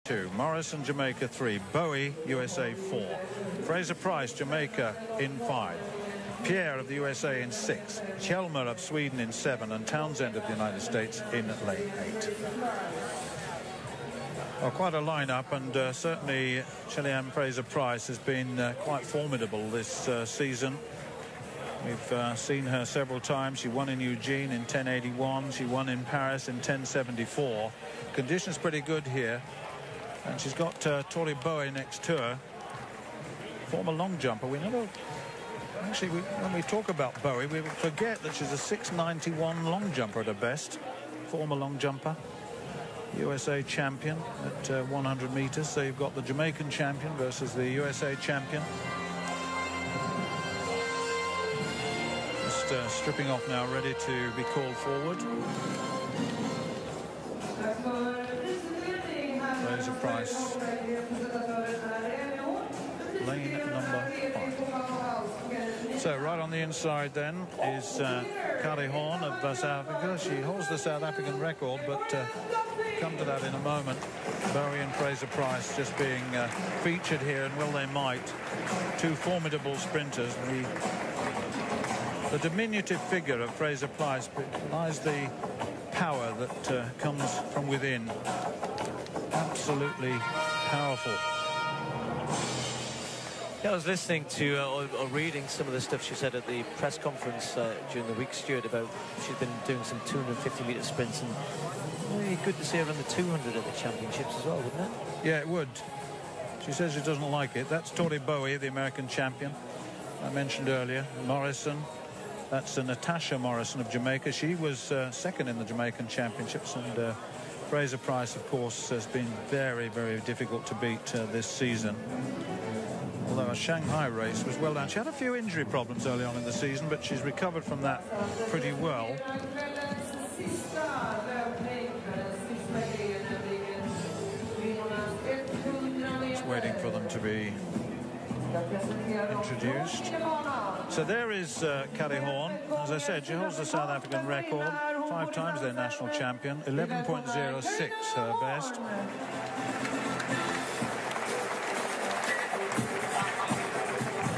2, Morrison, Jamaica 3, Bowie, USA 4, Fraser Price, Jamaica in 5, Pierre of the USA in 6, Chelmer of Sweden in 7, and Townsend of the United States in lane 8. Well, quite a lineup, and certainly Shelly Fraser Price has been quite formidable this season. We've seen her several times. She won in Eugene in 10:81. She won in Paris in 10:74. Conditions pretty good here. And she's got Tori Bowie next to her. Former long jumper. We never... Actually, when we talk about Bowie, we forget that she's a 6'91" long jumper at her best. Former long jumper. USA champion at 100 meters. So you've got the Jamaican champion versus the USA champion. Just stripping off now, ready to be called forward. Fraser Price, lane number 5. So right on the inside then is Kari Horn of South Africa. She holds the South African record, but come to that in a moment. Bowie and Fraser Price just being featured here, and well they might. Two formidable sprinters. The diminutive figure of Fraser Price lies the power that comes from within. Absolutely powerful. Yeah, I was listening to or reading some of the stuff she said at the press conference during the week, Stuart, about she'd been doing some 250-metre sprints, and really good to see her on the 200 at the championships as well, wouldn't it? Yeah, it would. She says she doesn't like it. That's Tori Bowie, the American champion I mentioned earlier. Morrison. That's Natasha Morrison of Jamaica. She was second in the Jamaican championships, and Fraser Price, of course, has been very, very difficult to beat this season. Although a Shanghai race was well done. She had a few injury problems early on in the season, but she's recovered from that pretty well. Just waiting for them to be introduced. So there is Kari Horn. As I said, she holds the South African record, 5 times their national champion, 11.06 her best.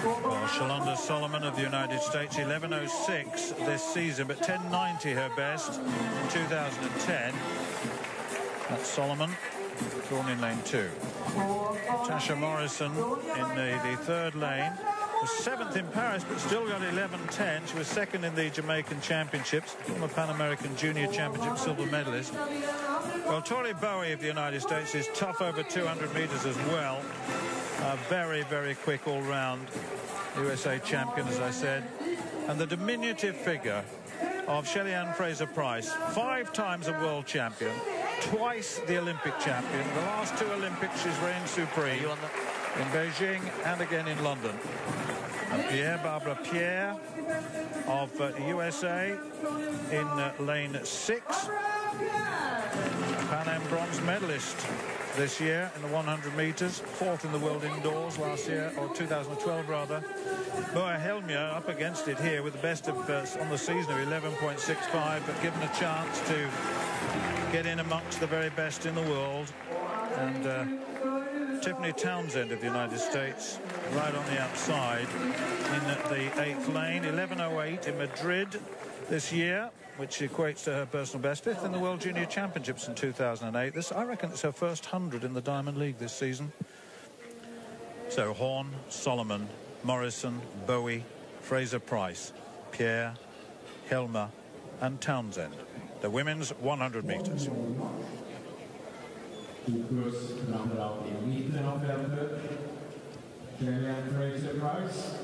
Well, Shalonda Solomon of the United States, 11.06 this season, but 10.90 her best in 2010. That's Solomon, drawn in lane 2. Tasha Morrison in the third lane. Was 7th in Paris, but still got 11.10. She was 2nd in the Jamaican Championships, former Pan American Junior Championship silver medalist. Well, Tori Bowie of the United States is tough over 200 meters as well. Very, very quick all-round USA champion, as I said. And the diminutive figure of Shelly Fraser Price, 5 times a world champion, twice the Olympic champion. The last 2 Olympics she's reigned supreme, in Beijing and again in London. And Barbara Pierre of USA in lane 6. Pan Am bronze medalist this year in the 100 meters, 4th in the world indoors last year, or 2012 rather. Boa Helmia up against it here with the best of on the season of 11.65, but given a chance to get in amongst the very best in the world. And Tiffany Townsend of the United States right on the outside in the 8th lane, 11.08 in Madrid this year, which equates to her personal best, 5th in the World Junior Championships in 2008. This, I reckon, it's her first 100 in the Diamond League this season. So Horn, Solomon, Morrison, Bowie, Fraser Price, Pierre, Helmer and Townsend. The women's 100 meters. Fraser Price,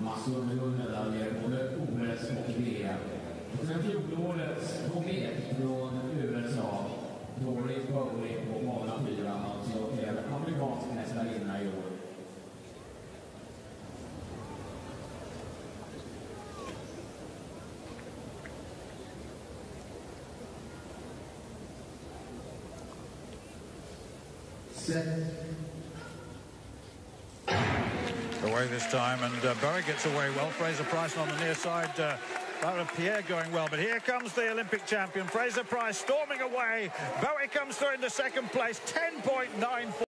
massor med guldmedaljer både OS och VM. Och sen fjolårets komet från USA, Tori Bowie på bana 4, alltså amerikansk mästarinna i år. Away this time, and Bowie gets away well. Fraser Price on the near side That was Pierre going well, but here comes the Olympic champion, Fraser Price, storming away. Bowie comes through into second place, 10.94.